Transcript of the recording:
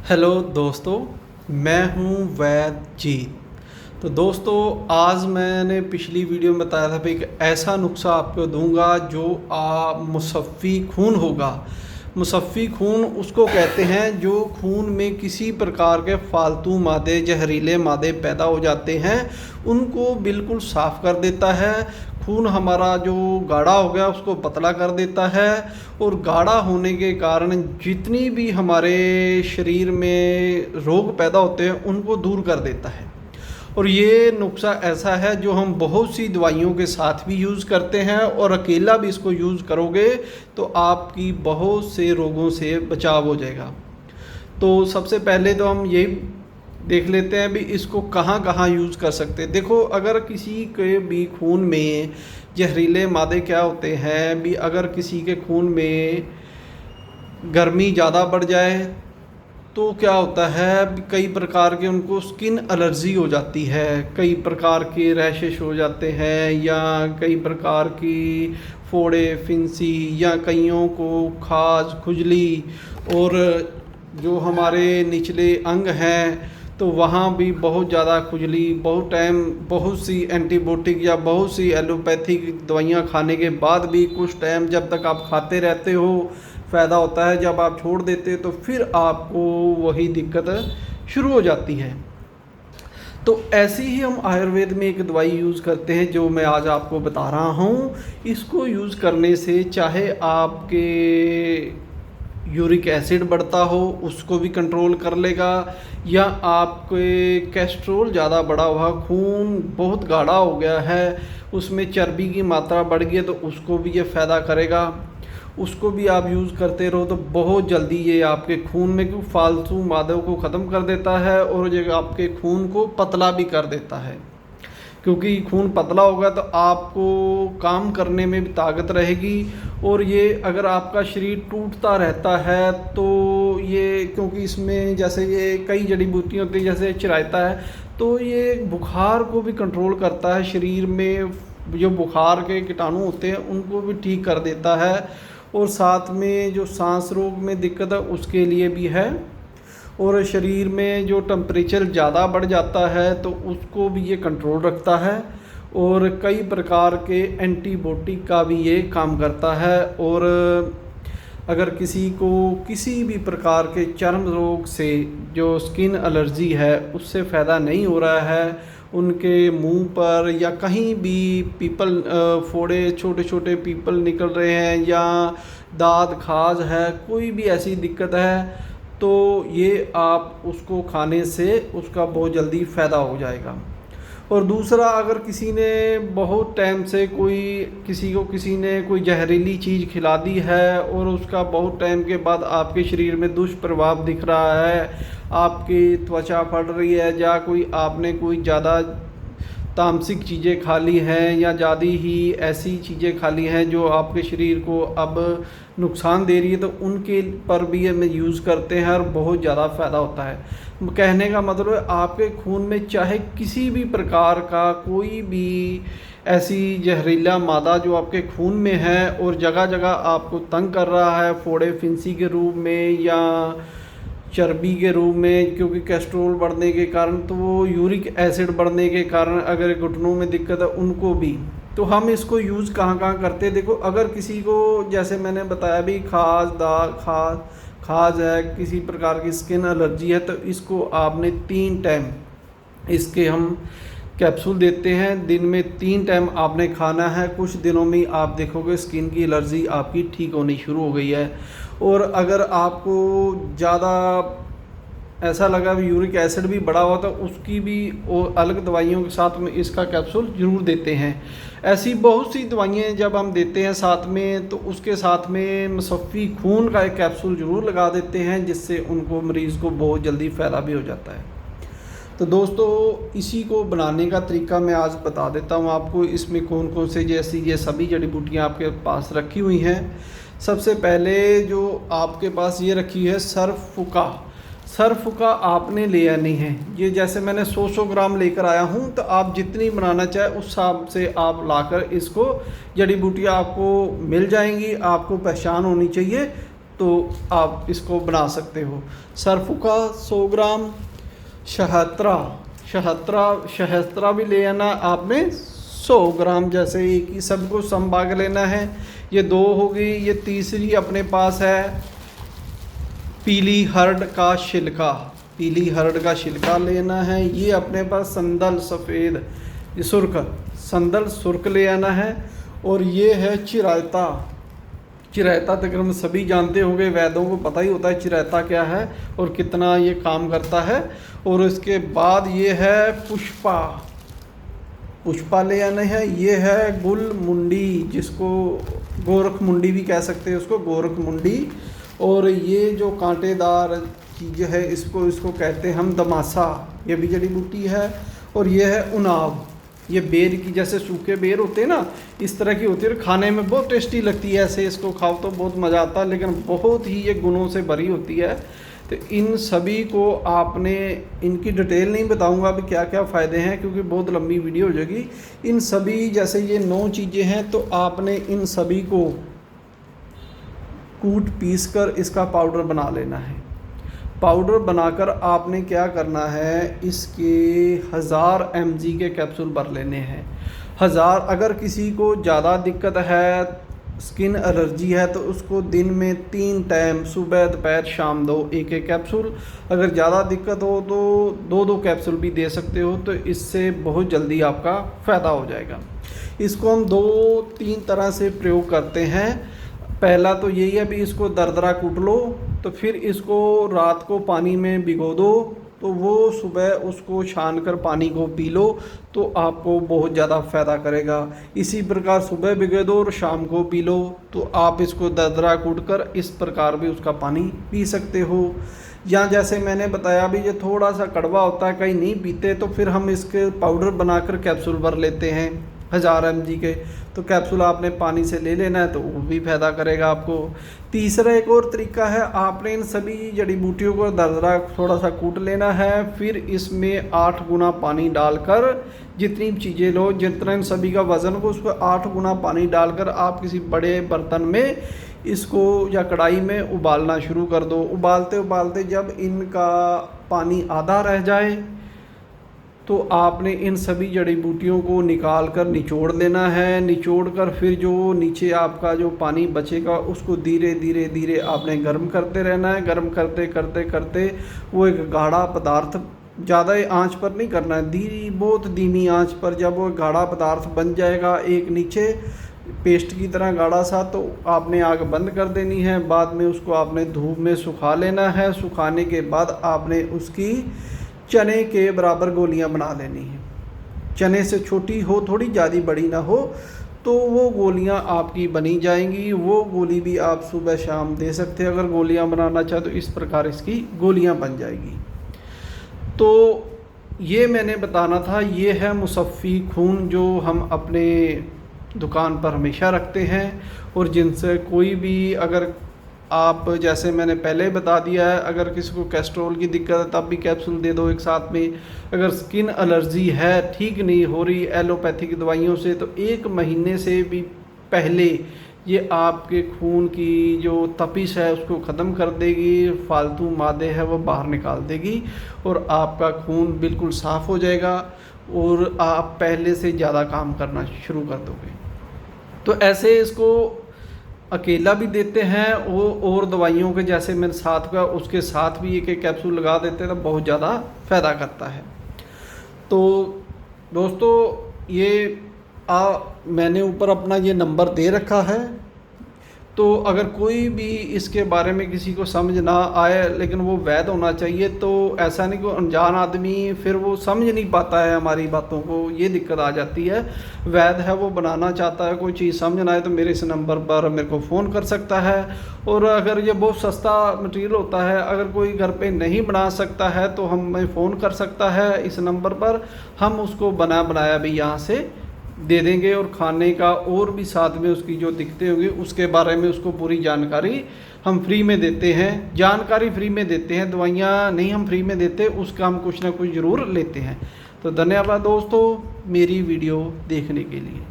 Hello दोस्तों, मैं हूं वैद जीत। तो दोस्तों, आज मैंने पिछली वीडियो में बताया था भाई एक ऐसा नुस्खा आपको दूंगा जो मुसफ़्फ़ी खून होगा। मुसफ़्फ़ी खून उसको कहते हैं जो खून में किसी प्रकार के फालतू मादे, जहरीले मादे पैदा हो जाते हैं, उनको बिल्कुल साफ़ कर देता है। खून हमारा जो गाढ़ा हो गया उसको पतला कर देता है, और गाढ़ा होने के कारण जितनी भी हमारे शरीर में रोग पैदा होते हैं उनको दूर कर देता है। और ये नुस्खा ऐसा है जो हम बहुत सी दवाइयों के साथ भी यूज़ करते हैं, और अकेला भी इसको यूज़ करोगे तो आपकी बहुत से रोगों से बचाव हो जाएगा। तो सबसे पहले तो हम ये देख लेते हैं भी इसको कहाँ कहाँ यूज़ कर सकते हैं। देखो, अगर किसी के भी खून में जहरीले मादे क्या होते हैं भी, अगर किसी के खून में गर्मी ज़्यादा बढ़ जाए तो क्या होता है, कई प्रकार के उनको स्किन एलर्जी हो जाती है, कई प्रकार के रैशेस हो जाते हैं, या कई प्रकार की फोड़े, फिंसी, या कईयों को खाज, खुजली, और जो हमारे निचले अंग हैं तो वहाँ भी बहुत ज़्यादा खुजली, बहुत टाइम बहुत सी एंटीबायोटिक या बहुत सी एलोपैथिक दवाइयाँ खाने के बाद भी कुछ टाइम जब तक आप खाते रहते हो फ़ायदा होता है, जब आप छोड़ देते तो फिर आपको वही दिक्कत शुरू हो जाती है। तो ऐसे ही हम आयुर्वेद में एक दवाई यूज़ करते हैं जो मैं आज आपको बता रहा हूँ। इसको यूज़ करने से चाहे आपके यूरिक एसिड बढ़ता हो उसको भी कंट्रोल कर लेगा, या आपके कैस्ट्रोल ज़्यादा बढ़ा हुआ, खून बहुत गाढ़ा हो गया है, उसमें चर्बी की मात्रा बढ़ गई है तो उसको भी ये फ़ायदा करेगा। उसको भी आप यूज़ करते रहो तो बहुत जल्दी ये आपके खून में क्यों फालतू मादों को ख़त्म कर देता है, और ये आपके खून को पतला भी कर देता है। क्योंकि खून पतला होगा तो आपको काम करने में भी ताकत रहेगी। और ये अगर आपका शरीर टूटता रहता है तो ये, क्योंकि इसमें जैसे ये कई जड़ी बूटियाँ होती हैं जैसे चिरायता है, तो ये बुखार को भी कंट्रोल करता है। शरीर में जो बुखार के कीटाणु होते हैं उनको भी ठीक कर देता है, और साथ में जो सांस रोग में दिक्कत है उसके लिए भी है। और शरीर में जो टेम्परेचर ज़्यादा बढ़ जाता है तो उसको भी ये कंट्रोल रखता है, और कई प्रकार के एंटीबायोटिक का भी ये काम करता है। और अगर किसी को किसी भी प्रकार के चर्म रोग से, जो स्किन एलर्जी है, उससे फ़ायदा नहीं हो रहा है, उनके मुंह पर या कहीं भी पीपल फोड़े, छोटे छोटे पीपल निकल रहे हैं, या दाद खाज है, कोई भी ऐसी दिक्कत है, तो ये आप उसको खाने से उसका बहुत जल्दी फ़ायदा हो जाएगा। और दूसरा, अगर किसी ने बहुत टाइम से किसी ने कोई जहरीली चीज़ खिला दी है और उसका बहुत टाइम के बाद आपके शरीर में दुष्प्रभाव दिख रहा है, आपकी त्वचा फट रही है, या आपने कोई ज़्यादा तामसिक चीज़ें खा ली हैं, या ज़्यादा ही ऐसी चीज़ें खा ली हैं जो आपके शरीर को अब नुकसान दे रही है, तो उनके पर भी हम यूज़ करते हैं और बहुत ज़्यादा फ़ायदा होता है। कहने का मतलब है, आपके खून में चाहे किसी भी प्रकार का कोई भी ऐसी जहरीला मादा जो आपके खून में है और जगह जगह आपको तंग कर रहा है, फोड़े फिंसी के रूप में या चर्बी के रूप में, क्योंकि कोलेस्ट्रॉल बढ़ने के कारण, तो वो यूरिक एसिड बढ़ने के कारण अगर घुटनों में दिक्कत है उनको भी, तो हम इसको यूज़ कहाँ कहाँ करते हैं। देखो, अगर किसी को, जैसे मैंने बताया भी, खाज है, किसी प्रकार की स्किन एलर्जी है, तो इसको आपने 3 टाइम इसके हम कैप्सूल देते हैं, दिन में 3 टाइम आपने खाना है। कुछ दिनों में आप देखोगे स्किन की एलर्जी आपकी ठीक होनी शुरू हो गई है। और अगर आपको ज़्यादा ऐसा लगा भी यूरिक एसिड भी बढ़ा हुआ, तो उसकी भी अलग दवाइयों के साथ में इसका कैप्सूल ज़रूर देते हैं। ऐसी बहुत सी दवाइयाँ जब हम देते हैं साथ में, तो उसके साथ में मुसफ़्फ़ी खून का एक कैप्सूल ज़रूर लगा देते हैं, जिससे उनको, मरीज़ को बहुत जल्दी फ़ायदा भी हो जाता है। तो दोस्तों, इसी को बनाने का तरीका मैं आज बता देता हूँ आपको। इसमें कौन कौन से, जैसी ये सभी जड़ी बूटियाँ आपके पास रखी हुई हैं। सबसे पहले जो आपके पास ये रखी है सर्फ का आपने ले आनी है। ये जैसे मैंने 100 ग्राम लेकर आया हूँ, तो आप जितनी बनाना चाहे उस हिसाब से आप लाकर इसको, जड़ी बूटियाँ आपको मिल जाएंगी। आपको पहचान होनी चाहिए तो आप इसको बना सकते हो। सरफुका 100 ग्राम, शहस्त्रा भी ले आना आपने 100 ग्राम, जैसे एक ही सबको संभाग लेना है। ये 2 हो गई। ये तीसरी अपने पास है पीली हरड़ का छिलका लेना है। ये अपने पास संदल सफ़ेद सुर्ख ले आना है। और ये है चिरायता तकरीबन सभी जानते होंगे, वैद्यों को पता ही होता है चिरायता क्या है और कितना ये काम करता है। और इसके बाद ये है पुष्पा ले आना है। ये है गुल मुंडी, जिसको गोरख मुंडी भी कह सकते हैं, उसको गोरख मुंडी। और ये जो कांटेदार चीज़ है इसको कहते हैं हम दमासा, ये भी जड़ी बूटी है। और ये है उनाव, ये बेर की, जैसे सूखे बेर होते हैं ना, इस तरह की होती है, खाने में बहुत टेस्टी लगती है। ऐसे इसको खाओ तो बहुत मज़ा आता है, लेकिन बहुत ही ये गुणों से भरी होती है। तो इन सभी को आपने, इनकी डिटेल नहीं बताऊंगा अभी क्या क्या फ़ायदे हैं, क्योंकि बहुत लंबी वीडियो हो जाएगी। इन सभी, जैसे ये 9 चीज़ें हैं, तो आपने इन सभी को कूट पीस कर इसका पाउडर बना लेना है। पाउडर बनाकर आपने क्या करना है, इसके 1000 mg के कैप्सूल भर लेने हैं। 1000, अगर किसी को ज़्यादा दिक्कत है, स्किन एलर्जी है, तो उसको दिन में 3 टाइम, सुबह दोपहर शाम 2 एक कैप्सूल। अगर ज़्यादा दिक्कत हो तो 2 कैप्सूल भी दे सकते हो, तो इससे बहुत जल्दी आपका फ़ायदा हो जाएगा। इसको हम 2-3 तरह से प्रयोग करते हैं। पहला तो यही है भी इसको दरदरा कूट लो, तो फिर इसको रात को पानी में भिगो दो, तो वो सुबह उसको छान कर पानी को पी लो, तो आपको बहुत ज़्यादा फ़ायदा करेगा। इसी प्रकार सुबह भिगो दो और शाम को पी लो, तो आप इसको दरदरा कूट कर इस प्रकार भी उसका पानी पी सकते हो। या जैसे मैंने बताया भी, ये थोड़ा सा कड़वा होता है, कहीं नहीं पीते, तो फिर हम इसके पाउडर बनाकर कैप्सूल भर लेते हैं 1000 mg के। तो कैप्सूल आपने पानी से ले लेना है, तो वो भी फ़ायदा करेगा आपको। तीसरा एक और तरीका है, आपने इन सभी जड़ी बूटियों को दरदरा थोड़ा सा कूट लेना है, फिर इसमें 8 गुना पानी डालकर, जितनी चीज़ें लो, जितना इन सभी का वज़न हो, उसको 8 गुना पानी डालकर आप किसी बड़े बर्तन में इसको या कढ़ाई में उबालना शुरू कर दो। उबालते उबालते जब इनका पानी आधा रह जाए, तो आपने इन सभी जड़ी बूटियों को निकाल कर निचोड़ लेना है। निचोड़ कर फिर जो नीचे आपका जो पानी बचेगा, उसको धीरे धीरे आपने गर्म करते रहना है। गर्म करते करते करते वो एक गाढ़ा पदार्थ, ज़्यादा आंच पर नहीं करना है, बहुत धीमी आंच पर जब वो गाढ़ा पदार्थ बन जाएगा, एक नीचे पेस्ट की तरह गाढ़ा सा, तो आपने आग बंद कर देनी है। बाद में उसको आपने धूप में सुखा लेना है। सुखाने के बाद आपने उसकी चने के बराबर गोलियां बना लेनी है। चने से छोटी हो थोड़ी, ज़्यादा बड़ी ना हो, तो वो गोलियां आपकी बनी जाएंगी। वो गोली भी आप सुबह शाम दे सकते हैं। अगर गोलियां बनाना चाहे तो इस प्रकार इसकी गोलियां बन जाएगी। तो ये मैंने बताना था। ये है मुसफ़्फ़ी खून, जो हम अपने दुकान पर हमेशा रखते हैं, और जिनसे कोई भी, अगर आप, जैसे मैंने पहले बता दिया है, अगर किसी को कैस्ट्रोल की दिक्कत है तब भी कैप्सूल दे दो एक साथ में। अगर स्किन एलर्जी है, ठीक नहीं हो रही एलोपैथिक दवाइयों से, तो 1 महीने से भी पहले ये आपके खून की जो तपिश है उसको ख़त्म कर देगी, फालतू मादे है वो बाहर निकाल देगी, और आपका खून बिल्कुल साफ़ हो जाएगा, और आप पहले से ज़्यादा काम करना शुरू कर दोगे। तो ऐसे इसको अकेला भी देते हैं, वो और दवाइयों के, जैसे मेरे साथ का, उसके साथ भी एक कैप्सूल लगा देते हैं, तो बहुत ज़्यादा फ़ायदा करता है। तो दोस्तों, ये मैंने ऊपर अपना ये नंबर दे रखा है, तो अगर कोई भी इसके बारे में किसी को समझ ना आए, लेकिन वो वैध होना चाहिए, तो ऐसा नहीं कि अनजान आदमी फिर वो समझ नहीं पाता है हमारी बातों को, ये दिक्कत आ जाती है। वैध है, वो बनाना चाहता है, कोई चीज़ समझ ना आए तो मेरे इस नंबर पर मेरे को फ़ोन कर सकता है। और अगर ये बहुत सस्ता मटेरियल होता है, अगर कोई घर पे नहीं बना सकता है तो हमें फ़ोन कर सकता है इस नंबर पर, हम उसको बनाया भी यहाँ से दे देंगे, और खाने का और भी साथ में उसकी जो दिक्कतें होंगी उसके बारे में उसको पूरी जानकारी हम फ्री में देते हैं। जानकारी फ्री में देते हैं, दवाइयाँ नहीं हम फ्री में देते, उसका हम कुछ ना कुछ ज़रूर लेते हैं। तो धन्यवाद दोस्तों मेरी वीडियो देखने के लिए।